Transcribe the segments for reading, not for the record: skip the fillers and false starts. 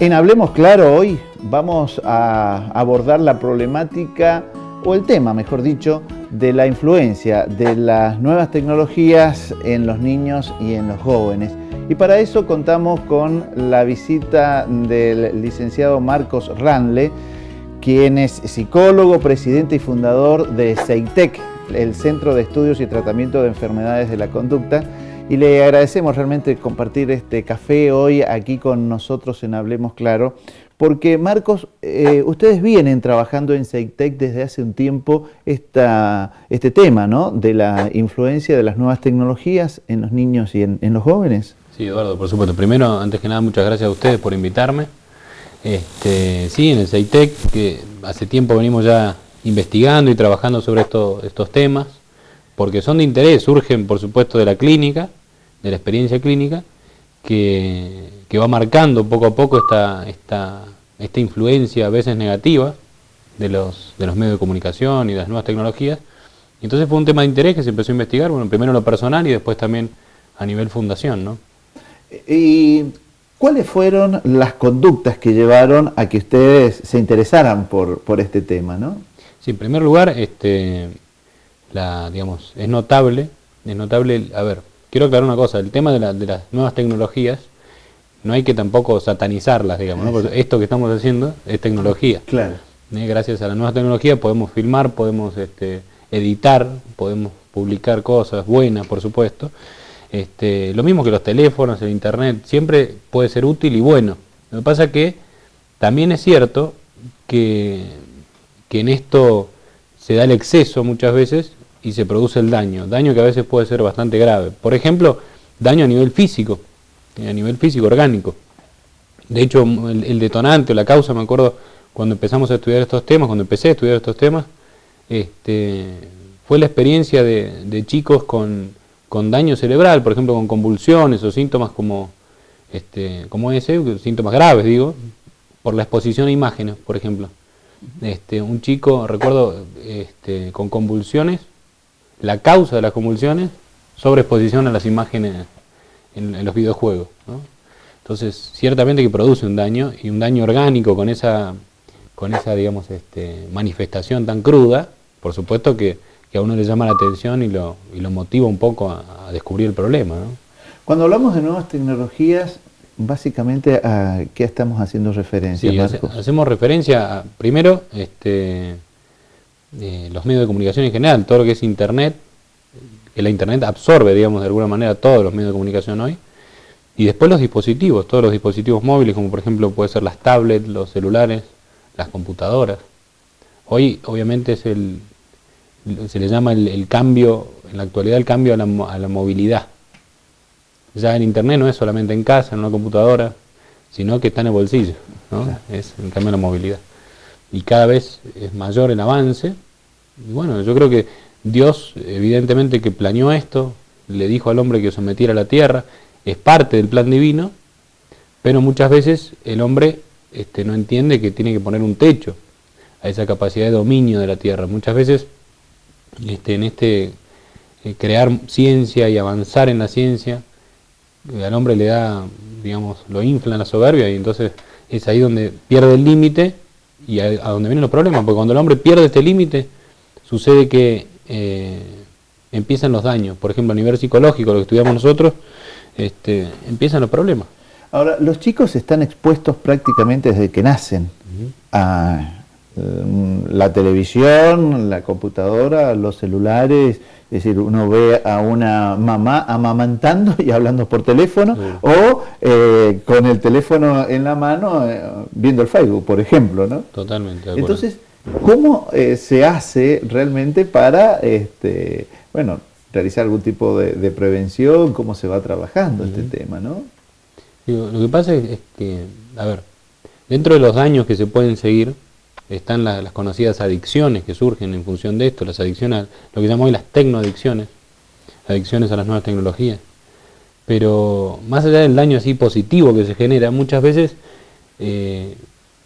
En Hablemos Claro hoy vamos a abordar la problemática, o el tema, mejor dicho, de la influencia de las nuevas tecnologías en los niños y en los jóvenes. Y para eso contamos con la visita del licenciado Marcos Ranle, quien es psicólogo, presidente y fundador de CEITEC, el Centro de Estudios y Tratamiento de Enfermedades de la Conducta. Y le agradecemos realmente compartir este café hoy aquí con nosotros en Hablemos Claro, porque Marcos, ustedes vienen trabajando en CEITEC desde hace un tiempo este tema, ¿no?, de la influencia de las nuevas tecnologías en los niños y en los jóvenes. Sí, Eduardo, por supuesto. Primero, antes que nada, muchas gracias a ustedes por invitarme. Sí, en el CEITEC, que hace tiempo venimos ya investigando y trabajando sobre estos temas, porque son de interés, surgen por supuesto de la clínica, de la experiencia clínica, que va marcando poco a poco esta influencia a veces negativa de los medios de comunicación y de las nuevas tecnologías. Entonces fue un tema de interés que se empezó a investigar, bueno, primero en lo personal y después también a nivel fundación, ¿no? ¿Y cuáles fueron las conductas que llevaron a que ustedes se interesaran por este tema, no? Sí, en primer lugar, digamos, es notable, a ver, quiero aclarar una cosa, el tema de las nuevas tecnologías, no hay que tampoco satanizarlas, digamos, ¿no? Porque esto que estamos haciendo es tecnología. Claro. Gracias a la nueva tecnología podemos filmar, podemos editar, podemos publicar cosas buenas, por supuesto. Lo mismo que los teléfonos, el internet, siempre puede ser útil y bueno. Lo que pasa es que también es cierto que en esto se da el exceso muchas veces y se produce el daño que a veces puede ser bastante grave. Por ejemplo, daño a nivel físico orgánico. De hecho, el detonante o la causa, me acuerdo cuando empezamos a estudiar estos temas, cuando empecé a estudiar estos temas, fue la experiencia de chicos con daño cerebral, por ejemplo con convulsiones o síntomas como ese, síntomas graves, digo, por la exposición a imágenes, por ejemplo. Un chico, recuerdo, con convulsiones, la causa de las convulsiones, sobreexposición a las imágenes en los videojuegos, ¿no? Entonces, ciertamente que produce un daño, y un daño orgánico con esa digamos, manifestación tan cruda, por supuesto que a uno le llama la atención y lo motiva un poco a descubrir el problema, ¿no? Cuando hablamos de nuevas tecnologías, básicamente, ¿a qué estamos haciendo referencia, sí, Marcos? Hacemos referencia a, primero, los medios de comunicación en general, todo lo que es internet, que la internet absorbe, digamos, de alguna manera todos los medios de comunicación hoy, y después los dispositivos, todos los dispositivos móviles, como por ejemplo puede ser las tablets, los celulares, las computadoras. Hoy, obviamente, se le llama el cambio, en la actualidad, el cambio a la movilidad. Ya el internet no es solamente en casa, en una computadora, sino que está en el bolsillo, ¿no? Claro. Es el cambio a la movilidad. Y cada vez es mayor el avance. Y bueno, yo creo que Dios, evidentemente que planeó esto, le dijo al hombre que sometiera la tierra, es parte del plan divino, pero muchas veces el hombre no entiende que tiene que poner un techo a esa capacidad de dominio de la tierra. Muchas veces crear ciencia y avanzar en la ciencia, al hombre le da, digamos, lo infla en la soberbia, y entonces es ahí donde pierde el límite y a donde vienen los problemas, porque cuando el hombre pierde este límite, sucede que empiezan los daños. Por ejemplo, a nivel psicológico, lo que estudiamos nosotros, empiezan los problemas. Ahora, los chicos están expuestos prácticamente desde que nacen a la televisión, la computadora, los celulares. Es decir, uno ve a una mamá amamantando y hablando por teléfono, sí, o con el teléfono en la mano viendo el Facebook, por ejemplo, ¿no? Totalmente, de acuerdo. Entonces, ¿cómo se hace realmente para realizar algún tipo de prevención? ¿Cómo se va trabajando este tema, no? Lo que pasa es que, a ver, dentro de los daños que se pueden seguir, están las conocidas adicciones que surgen en función de esto, las adicciones, lo que llamamos hoy las tecnoadicciones, adicciones a las nuevas tecnologías. Pero más allá del daño así positivo que se genera, muchas veces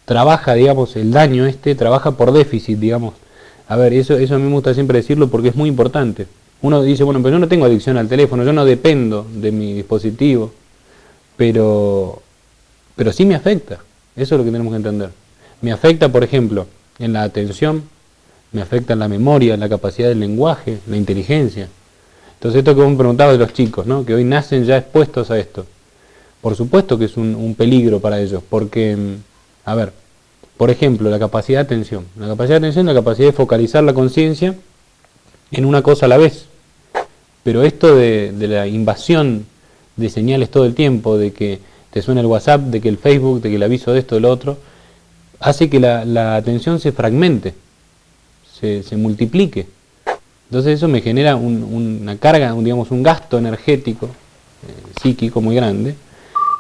trabaja, digamos, el daño trabaja por déficit, digamos. A ver, eso a mí me gusta siempre decirlo porque es muy importante. Uno dice, bueno, pero yo no tengo adicción al teléfono, yo no dependo de mi dispositivo, pero sí me afecta. Eso es lo que tenemos que entender. Me afecta, por ejemplo, en la atención, me afecta en la memoria, en la capacidad del lenguaje, la inteligencia. Entonces esto que vos me preguntabas de los chicos, ¿no? Que hoy nacen ya expuestos a esto. Por supuesto que es un peligro para ellos, porque, a ver, por ejemplo, la capacidad de atención. La capacidad de atención es la capacidad de focalizar la conciencia en una cosa a la vez. Pero esto de la invasión de señales todo el tiempo, de que te suena el WhatsApp, de que el Facebook, de que el aviso de esto, de lo otro, hace que la atención se fragmente, se multiplique. Entonces eso me genera una carga, digamos, un gasto energético, psíquico muy grande,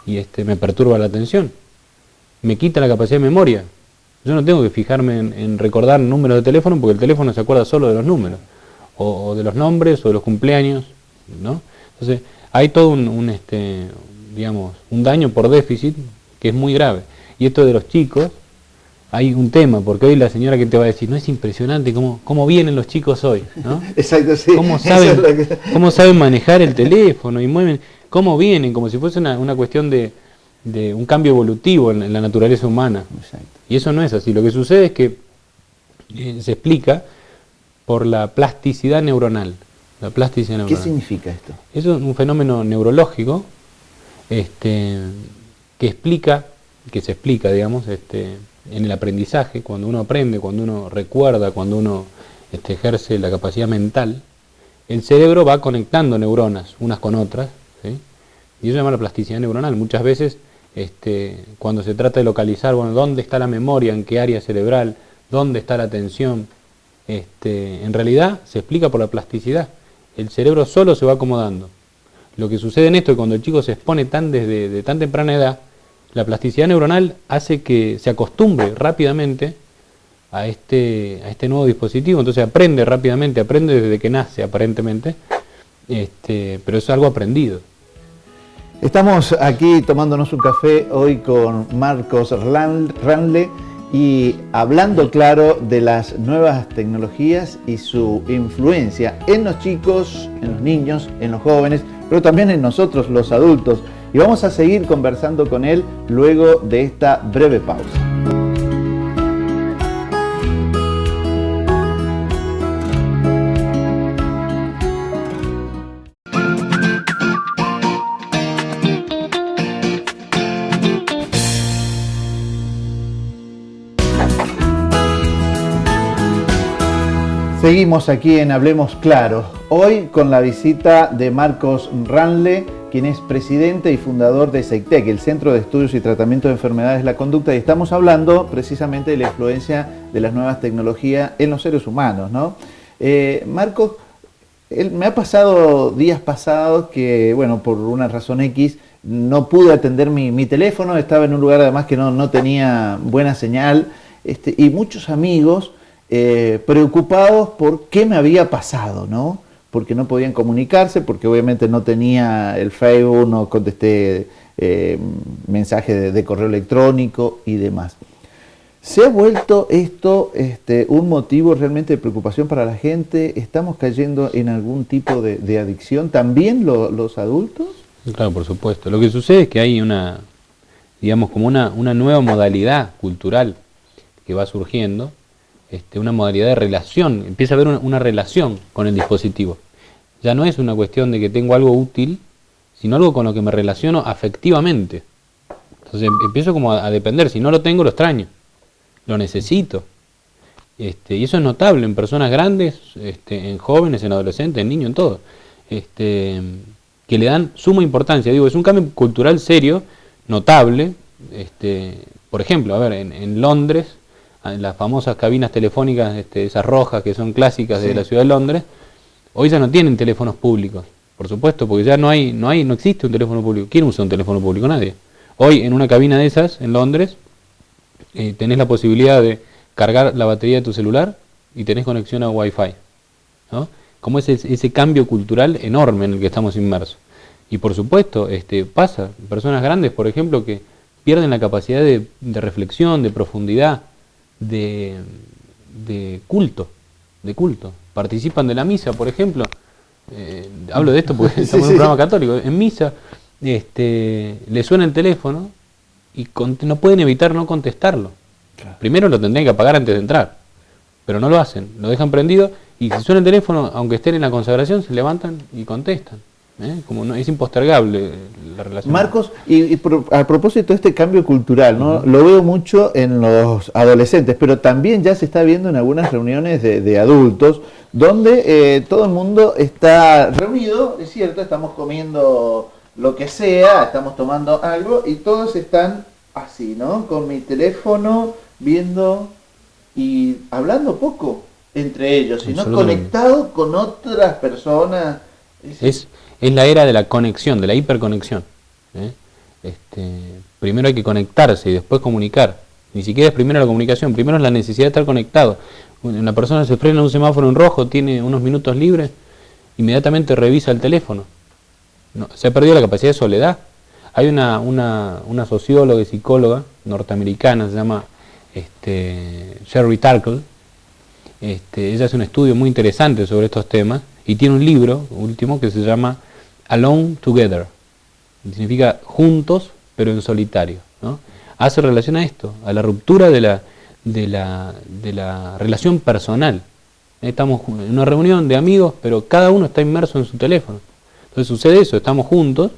y me perturba la atención. Me quita la capacidad de memoria. Yo no tengo que fijarme en recordar números de teléfono, porque el teléfono se acuerda solo de los números, o de los nombres, o de los cumpleaños, ¿no? Entonces hay todo digamos, un daño por déficit que es muy grave. Y esto de los chicos, hay un tema, porque hoy la señora que te va a decir, no es impresionante cómo vienen los chicos hoy, ¿no? Exacto, sí. Cómo saben manejar el teléfono y mueven, cómo vienen, como si fuese una cuestión de un cambio evolutivo en la naturaleza humana. Exacto. Y eso no es así. Lo que sucede es que se explica por la plasticidad neuronal. La plasticidad neuronal. ¿Qué significa esto? Eso es un fenómeno neurológico que se explica, digamos, en el aprendizaje, cuando uno aprende, cuando uno recuerda, cuando uno ejerce la capacidad mental, el cerebro va conectando neuronas unas con otras, ¿sí? Y eso se llama la plasticidad neuronal. Muchas veces, cuando se trata de localizar, bueno, dónde está la memoria, en qué área cerebral, dónde está la atención, en realidad se explica por la plasticidad. El cerebro solo se va acomodando. Lo que sucede en esto es que cuando el chico se expone desde tan temprana edad, la plasticidad neuronal hace que se acostumbre rápidamente a este nuevo dispositivo. Entonces aprende rápidamente, aprende desde que nace aparentemente, pero es algo aprendido. Estamos aquí tomándonos un café hoy con Marcos Ranle y hablando, claro, de las nuevas tecnologías y su influencia en los chicos, en los niños, en los jóvenes, pero también en nosotros, los adultos. Y vamos a seguir conversando con él luego de esta breve pausa. Seguimos aquí en Hablemos Claro, hoy con la visita de Marcos Ranle, quien es presidente y fundador de CEITEC, el Centro de Estudios y Tratamiento de Enfermedades de la Conducta, y estamos hablando precisamente de la influencia de las nuevas tecnologías en los seres humanos, ¿no? Marcos, me ha pasado días pasados que, bueno, por una razón X, no pude atender mi teléfono, estaba en un lugar además que no tenía buena señal, y muchos amigos preocupados por qué me había pasado, ¿no? Porque no podían comunicarse, porque obviamente no tenía el Facebook, no contesté mensajes de correo electrónico y demás. ¿Se ha vuelto esto un motivo realmente de preocupación para la gente? ¿Estamos cayendo en algún tipo de adicción? ¿También los adultos? Claro, por supuesto. Lo que sucede es que hay digamos, como una nueva modalidad cultural que va surgiendo, una modalidad de relación, empieza a haber una relación con el dispositivo. Ya no es una cuestión de que tengo algo útil, sino algo con lo que me relaciono afectivamente. Entonces empiezo como a depender, si no lo tengo lo extraño, lo necesito. Y eso es notable en personas grandes, en jóvenes, en adolescentes, en niños, en todo. Que le dan suma importancia. Digo, es un cambio cultural serio, notable. Por ejemplo, a ver, en Londres, en las famosas cabinas telefónicas, esas rojas que son clásicas de la ciudad de Londres, hoy ya no tienen teléfonos públicos, por supuesto, porque ya no existe un teléfono público. ¿Quién usa un teléfono público? Nadie. Hoy en una cabina de esas, en Londres, tenés la posibilidad de cargar la batería de tu celular y tenés conexión a Wi-Fi, ¿no? Como ese cambio cultural enorme en el que estamos inmersos. Y por supuesto, pasa, personas grandes, por ejemplo, que pierden la capacidad de reflexión, de profundidad, de culto. Participan de la misa, por ejemplo. Hablo de esto porque estamos en un programa católico. En misa le suena el teléfono y no pueden evitar no contestarlo. Claro. Primero lo tendrían que apagar antes de entrar, pero no lo hacen, lo dejan prendido y si suena el teléfono, aunque estén en la consagración, se levantan y contestan. Como no, es impostergable la relación. Marcos, a propósito de este cambio cultural, ¿no? Lo veo mucho en los adolescentes, pero también ya se está viendo en algunas reuniones de adultos, donde todo el mundo está reunido, es cierto, estamos comiendo lo que sea, estamos tomando algo y todos están así, ¿no? Con mi teléfono, viendo y hablando poco entre ellos, sino conectados con otras personas. Es la era de la conexión, de la hiperconexión. Primero hay que conectarse y después comunicar. Ni siquiera es primero la comunicación, primero es la necesidad de estar conectado. Una persona se frena en un semáforo en rojo, tiene unos minutos libres, inmediatamente revisa el teléfono. No, se ha perdido la capacidad de soledad. Hay una socióloga y psicóloga norteamericana, se llama Sherry Turkle. Ella hace un estudio muy interesante sobre estos temas y tiene un libro último que se llama Alone Together, significa juntos pero en solitario, ¿no? Hace relación a esto, a la ruptura de la relación personal. Estamos en una reunión de amigos, pero cada uno está inmerso en su teléfono. Entonces sucede eso, estamos juntos,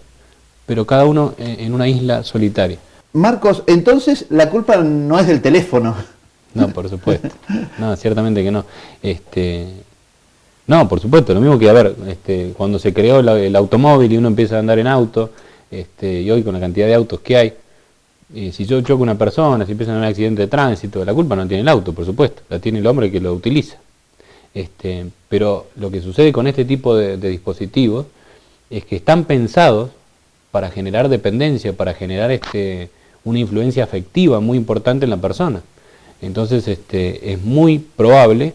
pero cada uno en una isla solitaria. Marcos, entonces la culpa no es del teléfono. No, por supuesto. No, ciertamente que no. No, por supuesto, lo mismo que, a ver, cuando se creó el automóvil y uno empieza a andar en auto, y hoy con la cantidad de autos que hay, si yo choco a una persona, si empieza a haber un accidente de tránsito, la culpa no tiene el auto, por supuesto, la tiene el hombre que lo utiliza. Pero lo que sucede con este tipo de dispositivos es que están pensados para generar dependencia, para generar una influencia afectiva muy importante en la persona. Entonces es muy probable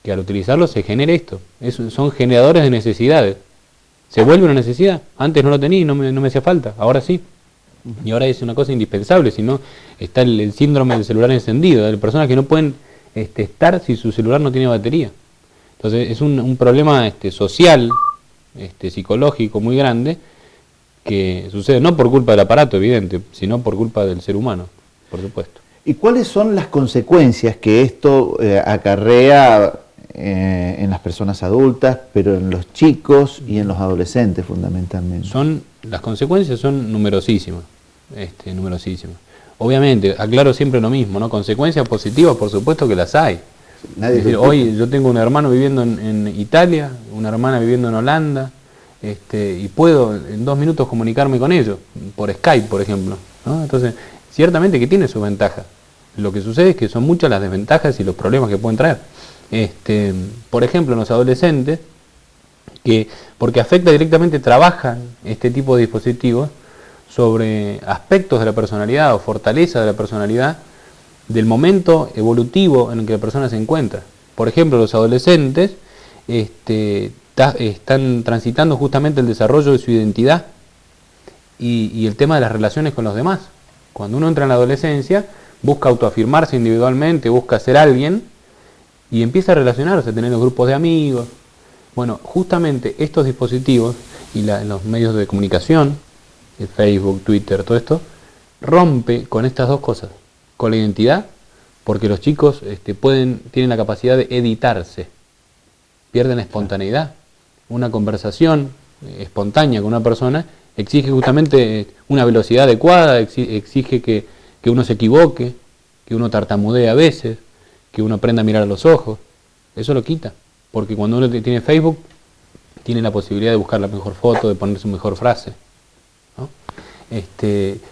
que al utilizarlo se genere esto. Son generadores de necesidades. Se vuelve una necesidad. Antes no lo tenía y no me hacía falta, ahora sí. Y ahora es una cosa indispensable, si no está el síndrome del celular encendido, de personas que no pueden estar si su celular no tiene batería. Entonces es un problema social, psicológico muy grande, que sucede no por culpa del aparato, evidente, sino por culpa del ser humano, por supuesto. ¿Y cuáles son las consecuencias que esto acarrea en las personas adultas, pero en los chicos y en los adolescentes fundamentalmente? Las consecuencias son numerosísimas, numerosísimas. Obviamente, aclaro siempre lo mismo, ¿no? Consecuencias positivas, por supuesto que las hay. Es decir, hoy yo tengo un hermano viviendo en Italia, una hermana viviendo en Holanda, y puedo en 2 minutos comunicarme con ellos, por Skype, por ejemplo, ¿no? Entonces, ciertamente que tiene sus ventajas. Lo que sucede es que son muchas las desventajas y los problemas que pueden traer. Por ejemplo, en los adolescentes, porque afecta directamente, trabajan este tipo de dispositivos sobre aspectos de la personalidad o fortaleza de la personalidad del momento evolutivo en el que la persona se encuentra. Por ejemplo, los adolescentes están transitando justamente el desarrollo de su identidad y el tema de las relaciones con los demás. Cuando uno entra en la adolescencia, busca autoafirmarse individualmente, busca ser alguien y empieza a relacionarse, a tener los grupos de amigos. Bueno, justamente estos dispositivos y los medios de comunicación, el Facebook, Twitter, todo esto, rompe con estas dos cosas, con la identidad, porque los chicos tienen la capacidad de editarse, pierden espontaneidad. Una conversación espontánea con una persona exige justamente una velocidad adecuada, exige que uno se equivoque, que uno tartamudee a veces, que uno aprenda a mirar a los ojos. Eso lo quita, porque cuando uno tiene Facebook, tiene la posibilidad de buscar la mejor foto, de poner su mejor frase, ¿no?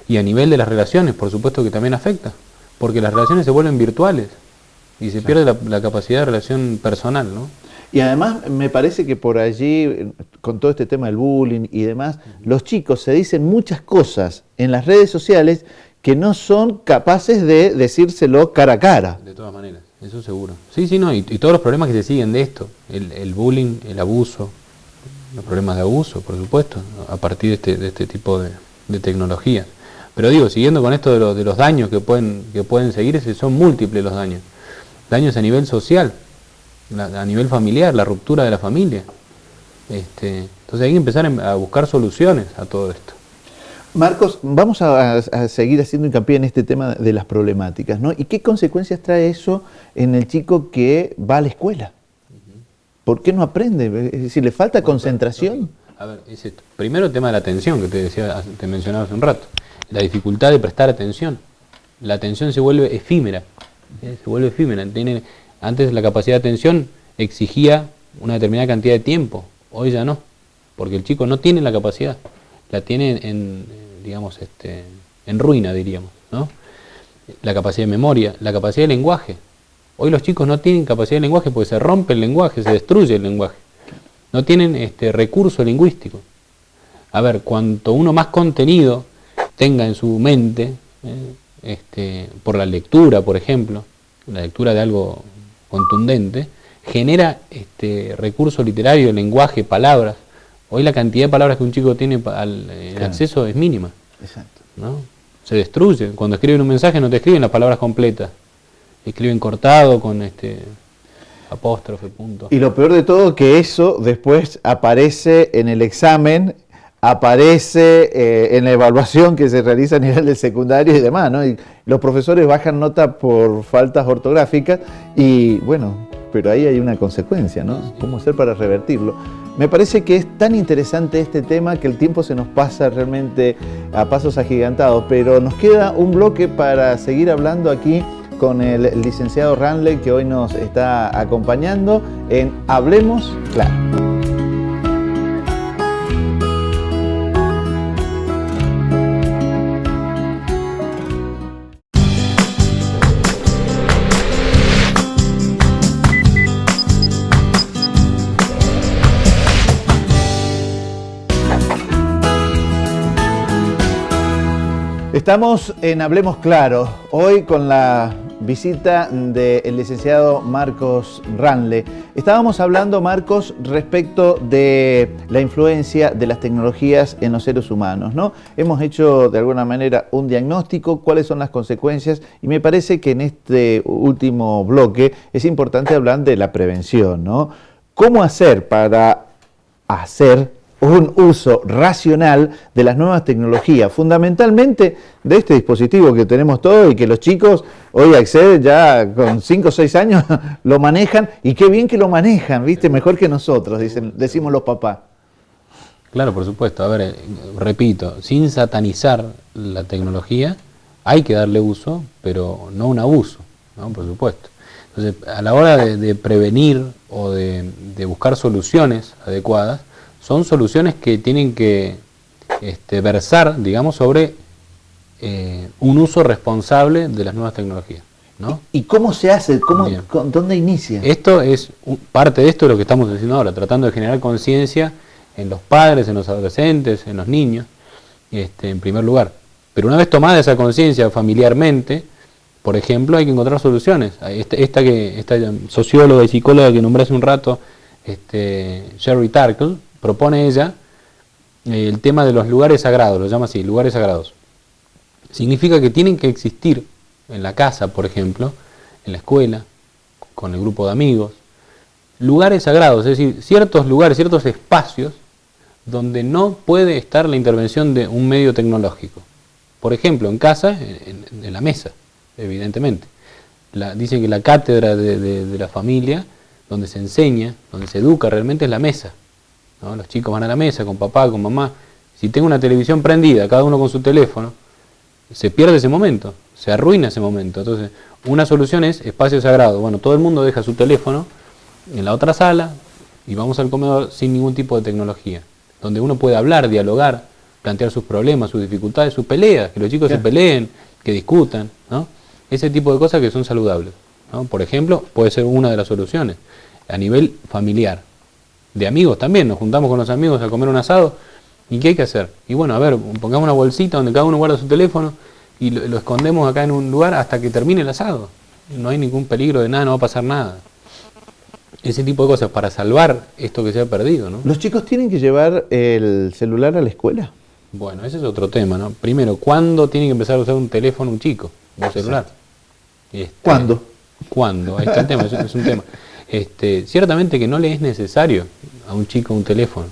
Y a nivel de las relaciones, por supuesto que también afecta, porque las relaciones se vuelven virtuales y se pierde la capacidad de relación personal, ¿no? Y además me parece que por allí, con todo este tema del bullying y demás, los chicos se dicen muchas cosas en las redes sociales que no son capaces de decírselo cara a cara. De todas maneras, eso seguro. Sí, no, y todos los problemas que se siguen de esto, el bullying, el abuso, los problemas de abuso, por supuesto, a partir de este tipo de tecnologías. Pero digo, siguiendo con esto de los daños que pueden seguir, son múltiples los daños. Daños a nivel social, a nivel familiar, la ruptura de la familia. Entonces hay que empezar a buscar soluciones a todo esto. Marcos, vamos a seguir haciendo hincapié en este tema de las problemáticas, ¿no? ¿Y qué consecuencias trae eso en el chico que va a la escuela? ¿Por qué no aprende? Es decir, ¿le falta concentración? A ver, es esto. Primero el tema de la atención, que te mencionaba hace un rato. La dificultad de prestar atención. La atención se vuelve efímera. Se vuelve efímera. Antes la capacidad de atención exigía una determinada cantidad de tiempo. Hoy ya no. Porque el chico no tiene la capacidad. La tiene en ruina, diríamos, ¿no? La capacidad de memoria, la capacidad de lenguaje. Hoy los chicos no tienen capacidad de lenguaje porque se rompe el lenguaje, se destruye el lenguaje. No tienen recurso lingüístico. A ver, cuanto uno más contenido tenga en su mente, por la lectura, por ejemplo, la lectura de algo contundente, genera recurso literario, lenguaje, palabras. Hoy la cantidad de palabras que un chico tiene en acceso es mínima. Exacto. ¿No? Se destruye. Cuando escriben un mensaje no te escriben las palabras completas. Escriben cortado con apóstrofe, punto. Y lo peor de todo que eso después aparece en el examen, aparece en la evaluación que se realiza a nivel del secundario y demás, ¿no? Y los profesores bajan nota por faltas ortográficas y bueno, pero ahí hay una consecuencia, ¿no? ¿Cómo hacer para revertirlo? Me parece que es tan interesante este tema que el tiempo se nos pasa realmente a pasos agigantados, pero nos queda un bloque para seguir hablando aquí con el licenciado Ranle, que hoy nos está acompañando en Hablemos Claro. Estamos en Hablemos Claro, hoy con la visita del licenciado Marcos Ranle. Estábamos hablando, Marcos, respecto de la influencia de las tecnologías en los seres humanos, ¿no? Hemos hecho de alguna manera un diagnóstico, cuáles son las consecuencias, y me parece que en este último bloque es importante hablar de la prevención, ¿no? ¿Cómo hacer para hacer un uso racional de las nuevas tecnologías, fundamentalmente de este dispositivo que tenemos todos y que los chicos hoy acceden ya con 5 o 6 años, lo manejan, y qué bien que lo manejan, ¿viste? Mejor que nosotros, decimos los papás. Claro, por supuesto. A ver, repito, sin satanizar la tecnología, hay que darle uso, pero no un abuso, ¿no? Por supuesto. Entonces, a la hora de prevenir o de buscar soluciones adecuadas, son soluciones que tienen que versar, digamos, sobre un uso responsable de las nuevas tecnologías, ¿no? ¿Y cómo se hace? ¿Dónde inicia? Esto es parte de esto de lo que estamos haciendo ahora, tratando de generar conciencia en los padres, en los adolescentes, en los niños, en primer lugar. Pero una vez tomada esa conciencia familiarmente, por ejemplo, hay que encontrar soluciones. Esta socióloga y psicóloga que nombré hace un rato, Sherry Turkle, propone ella el tema de los lugares sagrados, lo llama así, lugares sagrados. Significa que tienen que existir en la casa, por ejemplo, en la escuela, con el grupo de amigos, lugares sagrados, es decir, ciertos lugares, ciertos espacios donde no puede estar la intervención de un medio tecnológico. Por ejemplo, en casa, en la mesa, evidentemente. Dicen que la cátedra de la familia, donde se enseña, donde se educa realmente, es la mesa, ¿no? Los chicos van a la mesa con papá, con mamá. Si tengo una televisión prendida, cada uno con su teléfono, se pierde ese momento, se arruina ese momento. Entonces, una solución es espacio sagrado. Bueno, todo el mundo deja su teléfono en la otra sala y vamos al comedor sin ningún tipo de tecnología, donde uno puede hablar, dialogar, plantear sus problemas, sus dificultades, sus peleas, que los chicos se peleen, que discutan, ¿no? Ese tipo de cosas que son saludables, ¿no? Por ejemplo, puede ser una de las soluciones a nivel familiar. De amigos también, nos juntamos con los amigos a comer un asado, ¿y qué hay que hacer? Y bueno, a ver, pongamos una bolsita donde cada uno guarda su teléfono y lo escondemos acá en un lugar hasta que termine el asado. No hay ningún peligro de nada, no va a pasar nada. Ese tipo de cosas para salvar esto que se ha perdido, ¿no? ¿Los chicos tienen que llevar el celular a la escuela? Bueno, ese es otro tema, ¿no? Primero, ¿cuándo tiene que empezar a usar un teléfono un chico, un celular? ¿Cuándo? ¿Cuándo? Ahí está el tema, es un tema. Ciertamente que no le es necesario a un chico un teléfono,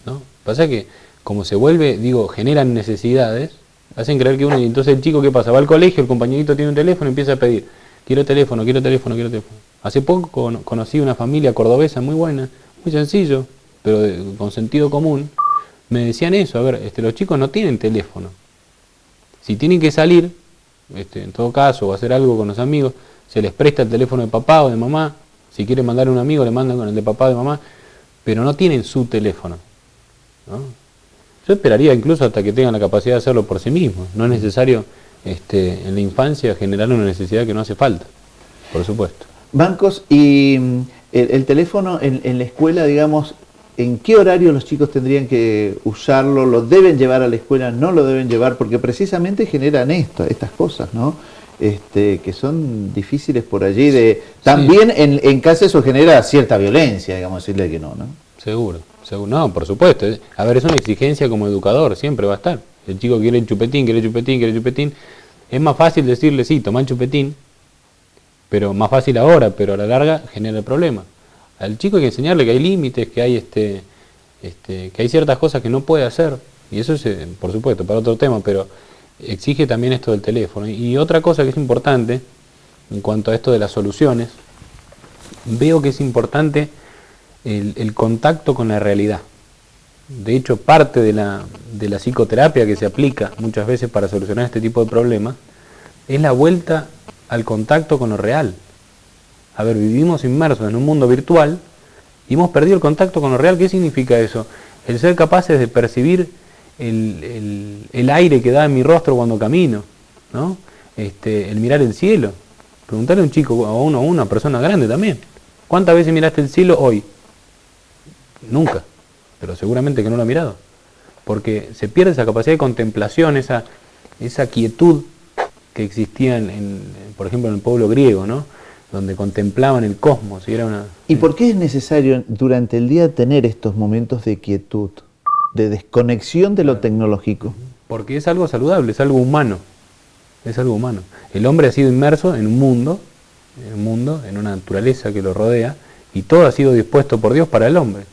¿no? Pasa que como se vuelve, digo, generan necesidades, hacen creer que uno, y entonces el chico, ¿qué pasa? Va al colegio, el compañerito tiene un teléfono y empieza a pedir, quiero teléfono, quiero teléfono, quiero teléfono. Hace poco conocí una familia cordobesa muy buena, muy sencillo, pero con sentido común. Me decían eso, a ver, los chicos no tienen teléfono. Si tienen que salir, en todo caso, o hacer algo con los amigos, se les presta el teléfono de papá o de mamá. Si quieren mandar a un amigo, le mandan con el de papá o de mamá, pero no tienen su teléfono, ¿no? Yo esperaría incluso hasta que tengan la capacidad de hacerlo por sí mismos. No es necesario en la infancia generar una necesidad que no hace falta, por supuesto. Marcos, y el teléfono en la escuela, digamos, ¿en qué horario los chicos tendrían que usarlo? ¿Lo deben llevar a la escuela? ¿No lo deben llevar? Porque precisamente generan estas cosas, ¿no? Que son difíciles por allí. También sí. En casa eso genera cierta violencia, digamos, decirle que no, ¿no? Seguro. No, por supuesto. A ver, es una exigencia como educador, siempre va a estar. El chico quiere el chupetín, quiere chupetín, quiere chupetín. Es más fácil decirle, sí, toma el chupetín, pero más fácil ahora, pero a la larga genera el problema. Al chico hay que enseñarle que hay límites, que hay que hay ciertas cosas que no puede hacer, y eso es, por supuesto, para otro tema, pero exige también esto del teléfono. Y otra cosa que es importante, en cuanto a esto de las soluciones, veo que es importante el contacto con la realidad. De hecho, parte de la psicoterapia que se aplica muchas veces para solucionar este tipo de problemas es la vuelta al contacto con lo real. A ver, vivimos inmersos en un mundo virtual y hemos perdido el contacto con lo real. ¿Qué significa eso? El ser capaces de percibir el aire que da en mi rostro cuando camino, ¿no? El mirar el cielo. Preguntarle a un chico, a una persona grande también, ¿cuántas veces miraste el cielo hoy? Nunca, pero seguramente que no lo ha mirado, porque se pierde esa capacidad de contemplación, esa quietud que existía por ejemplo en el pueblo griego, ¿no? Donde contemplaban el cosmos. ¿Y por qué es necesario durante el día tener estos momentos de quietud, de desconexión de lo tecnológico? Porque es algo saludable, es algo humano. Es algo humano. El hombre ha sido inmerso en un mundo, en una naturaleza que lo rodea, y todo ha sido dispuesto por Dios para el hombre.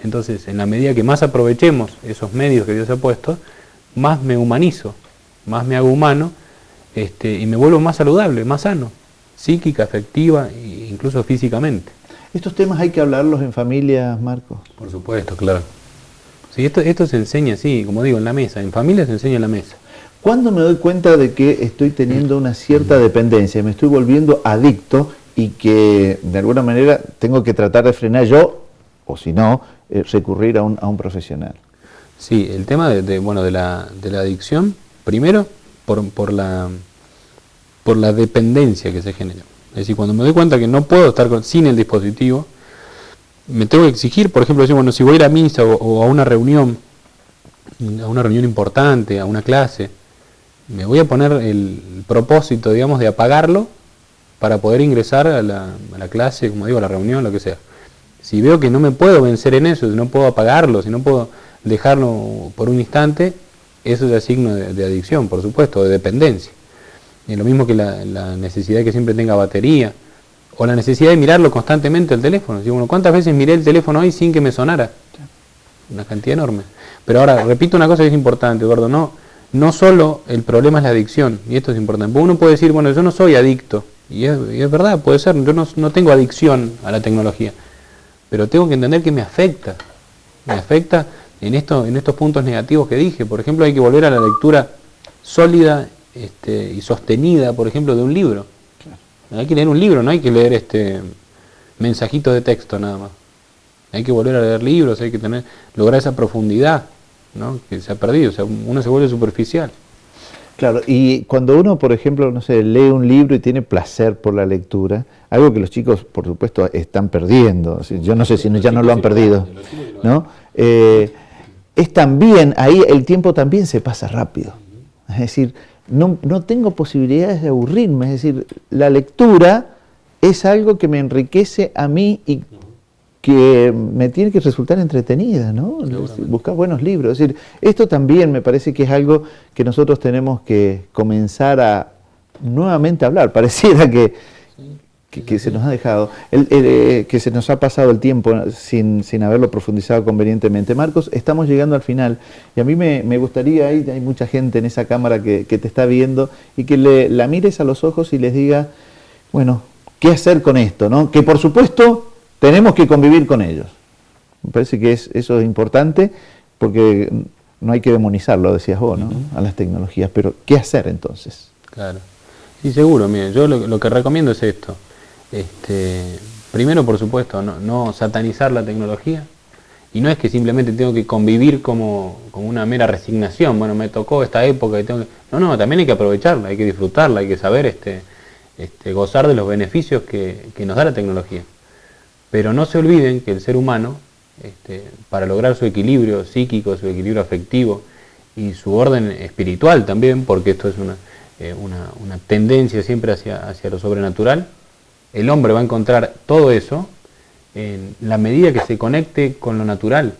Entonces, en la medida que más aprovechemos esos medios que Dios ha puesto, más me humanizo, más me hago humano, y me vuelvo más saludable, más sano, psíquica, afectiva e incluso físicamente. ¿Estos temas hay que hablarlos en familia, Marcos? Por supuesto, claro. Sí, esto se enseña, sí, como digo, en la mesa, en familia se enseña en la mesa. ¿Cuándo me doy cuenta de que estoy teniendo una cierta dependencia, me estoy volviendo adicto y que de alguna manera tengo que tratar de frenar yo, o si no, recurrir a un profesional? Sí, el tema de la adicción, primero por la dependencia que se genera. Es decir, cuando me doy cuenta que no puedo estar sin el dispositivo, me tengo que exigir, por ejemplo, decir, si voy a ir a misa o a una reunión importante, a una clase, me voy a poner el propósito, digamos, de apagarlo para poder ingresar a la clase, como digo, a la reunión, lo que sea. Si veo que no me puedo vencer en eso, si no puedo apagarlo, si no puedo dejarlo por un instante, eso es signo de adicción, por supuesto, de dependencia. Y lo mismo que la necesidad de que siempre tenga batería, o la necesidad de mirarlo constantemente el teléfono. Digo, bueno, ¿cuántas veces miré el teléfono hoy sin que me sonara? Una cantidad enorme. Pero ahora, repito una cosa que es importante, Eduardo, no solo el problema es la adicción, y esto es importante. Porque uno puede decir, bueno, yo no soy adicto, y es verdad, puede ser, yo no tengo adicción a la tecnología, pero tengo que entender que me afecta en estos puntos negativos que dije. Por ejemplo, hay que volver a la lectura sólida y sostenida, por ejemplo, de un libro. Claro. Hay que leer un libro, no hay que leer mensajitos de texto nada más. Hay que volver a leer libros, hay que lograr esa profundidad, ¿no? Que se ha perdido, o sea, uno se vuelve superficial. Claro, y cuando uno, por ejemplo, no sé, lee un libro y tiene placer por la lectura, algo que los chicos, por supuesto, están perdiendo, yo no sé si ya no lo han perdido, ¿no? Es también, ahí el tiempo también se pasa rápido, es decir, no tengo posibilidades de aburrirme, es decir, la lectura es algo que me enriquece a mí y que me tiene que resultar entretenida, ¿no? Buscar buenos libros. Es decir, esto también me parece que es algo que nosotros tenemos que comenzar a nuevamente hablar. Pareciera que que se nos ha dejado, que se nos ha pasado el tiempo sin haberlo profundizado convenientemente. Marcos, estamos llegando al final y a mí me gustaría, hay mucha gente en esa cámara que te está viendo, y que la mires a los ojos y les diga, bueno, ¿qué hacer con esto, ¿no? Que por supuesto tenemos que convivir con ellos. Me parece que eso es importante, porque no hay que demonizarlo, decías vos, ¿no? A las tecnologías, pero ¿qué hacer entonces? Claro. Sí, seguro, miren, yo lo que recomiendo es esto. Primero, por supuesto, no satanizar la tecnología, y no es que simplemente tengo que convivir como una mera resignación. Bueno, me tocó esta época y tengo que... No, también hay que aprovecharla, hay que disfrutarla, hay que saber gozar de los beneficios que nos da la tecnología. Pero no se olviden que el ser humano, para lograr su equilibrio psíquico, su equilibrio afectivo y su orden espiritual también, porque esto es una tendencia siempre hacia lo sobrenatural, el hombre va a encontrar todo eso en la medida que se conecte con lo natural,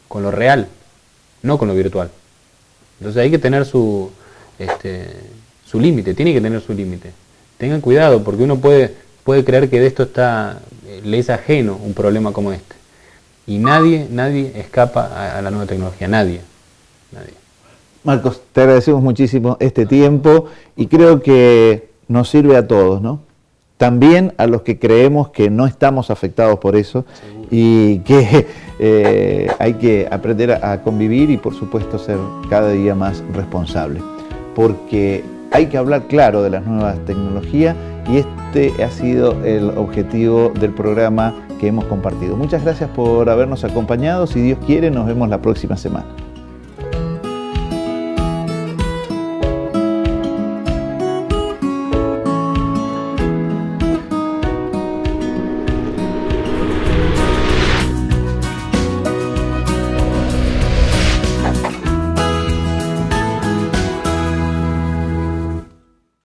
con lo real, no con lo virtual. Entonces hay que tener su límite, tiene que tener su límite. Tengan cuidado, porque uno puede creer que de esto le es ajeno un problema como este. Y nadie escapa a la nueva tecnología, nadie. Marcos, te agradecemos muchísimo este tiempo, y creo que nos sirve a todos, ¿no? También a los que creemos que no estamos afectados por eso. Seguro. Y que hay que aprender a convivir y por supuesto ser cada día más responsable, porque hay que hablar claro de las nuevas tecnologías, y este ha sido el objetivo del programa que hemos compartido. Muchas gracias por habernos acompañado. Si Dios quiere, nos vemos la próxima semana.